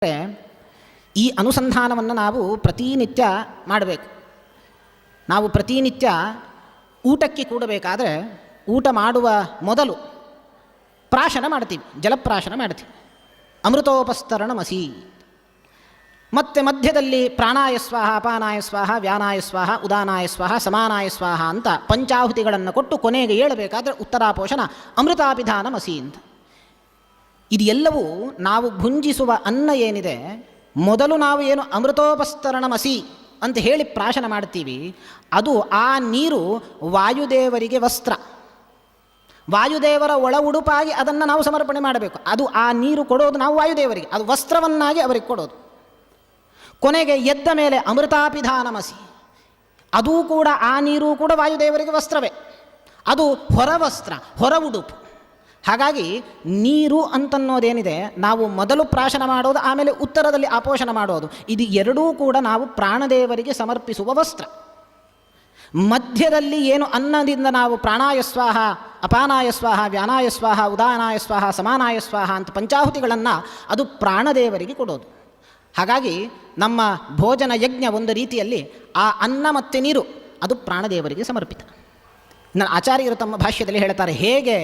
ಈ ಅನುಸಂಧಾನವನ್ನು ನಾವು ಪ್ರತಿನಿತ್ಯ ಮಾಡಬೇಕು. ನಾವು ಪ್ರತಿನಿತ್ಯ ಊಟಕ್ಕೆ ಕೂಡಬೇಕಾದ್ರೆ ಊಟ ಮಾಡುವ ಮೊದಲು ಪ್ರಾಶನ ಮಾಡ್ತೀವಿ, ಜಲಪ್ರಾಶನ ಮಾಡ್ತೀವಿ. ಅಮೃತೋಪಸ್ತರಣಮಸಿ. ಮತ್ತು ಮಧ್ಯದಲ್ಲಿ ಪ್ರಾಣಾಯ ಸ್ವಾಹ, ಅಪಾನಾಯ ಸ್ವಾಹ, ವ್ಯಾನಾಯ ಸ್ವಾಹ, ಉದಾನಾಯ ಸ್ವಾಹ, ಸಮಾನಾಯ ಸ್ವಾಹ ಅಂತ ಪಂಚಾಹುತಿಗಳನ್ನು ಕೊಟ್ಟು ಕೊನೆಗೆ ಹೇಳಬೇಕಾದ್ರೆ ಉತ್ತರಾಪೋಷಣ ಅಮೃತಾಪಿಧಾನಮಸಿ ಅಂತ. ಇದು ಎಲ್ಲವೂ ನಾವು ಭುಂಜಿಸುವ ಅನ್ನ ಏನಿದೆ, ಮೊದಲು ನಾವು ಏನು ಅಮೃತೋಪಸ್ತರಣಮಸಿ ಅಂತ ಹೇಳಿ ಪ್ರಾಶನ ಮಾಡ್ತೀವಿ, ಅದು ಆ ನೀರು ವಾಯುದೇವರಿಗೆ ವಸ್ತ್ರ, ವಾಯುದೇವರ ಒಳ ಉಡುಪಾಗಿ ಅದನ್ನು ನಾವು ಸಮರ್ಪಣೆ ಮಾಡಬೇಕು. ಅದು ಆ ನೀರು ಕೊಡೋದು ನಾವು ವಾಯುದೇವರಿಗೆ, ಅದು ವಸ್ತ್ರವನ್ನಾಗಿ ಅವರಿಗೆ ಕೊಡೋದು. ಕೊನೆಗೆ ಎದ್ದ ಮೇಲೆ ಅಮೃತಾಪಿಧಾನಮಸಿ, ಅದೂ ಕೂಡ ಆ ನೀರು ಕೂಡ ವಾಯುದೇವರಿಗೆ ವಸ್ತ್ರವೇ, ಅದು ಹೊರವಸ್ತ್ರ, ಹೊರ ಉಡುಪು. ಹಾಗಾಗಿ ನೀರು ಅಂತನ್ನೋದೇನಿದೆ, ನಾವು ಮೊದಲು ಪ್ರಾಶನ ಮಾಡೋದು, ಆಮೇಲೆ ಉತ್ತರದಲ್ಲಿ ಆಪೋಷಣ ಮಾಡೋದು, ಇದು ಎರಡೂ ಕೂಡ ನಾವು ಪ್ರಾಣದೇವರಿಗೆ ಸಮರ್ಪಿಸುವ ವಸ್ತ್ರ. ಮಧ್ಯದಲ್ಲಿ ಏನು ಅನ್ನದಿಂದ ನಾವು ಪ್ರಾಣಾಯ ಸ್ವಾಹ, ಅಪಾನಾಯ ಸ್ವಾಹ, ವ್ಯಾನಾಯ ಸ್ವಾಹ, ಉದಾನಾಯ ಸ್ವಾಹ, ಸಮಾನಾಯ ಸ್ವಾಹ ಅಂತ ಪಂಚಾಹುತಿಗಳನ್ನು ಅದು ಪ್ರಾಣದೇವರಿಗೆ ಕೊಡೋದು. ಹಾಗಾಗಿ ನಮ್ಮ ಭೋಜನ ಯಜ್ಞ ಒಂದು ರೀತಿಯಲ್ಲಿ ಆ ಅನ್ನ ಮತ್ತು ನೀರು ಅದು ಪ್ರಾಣದೇವರಿಗೆ ಸಮರ್ಪಿತ. ಆಚಾರ್ಯರು ತಮ್ಮ ಭಾಷ್ಯದಲ್ಲಿ ಹೇಳ್ತಾರೆ, ಹೇಗೆ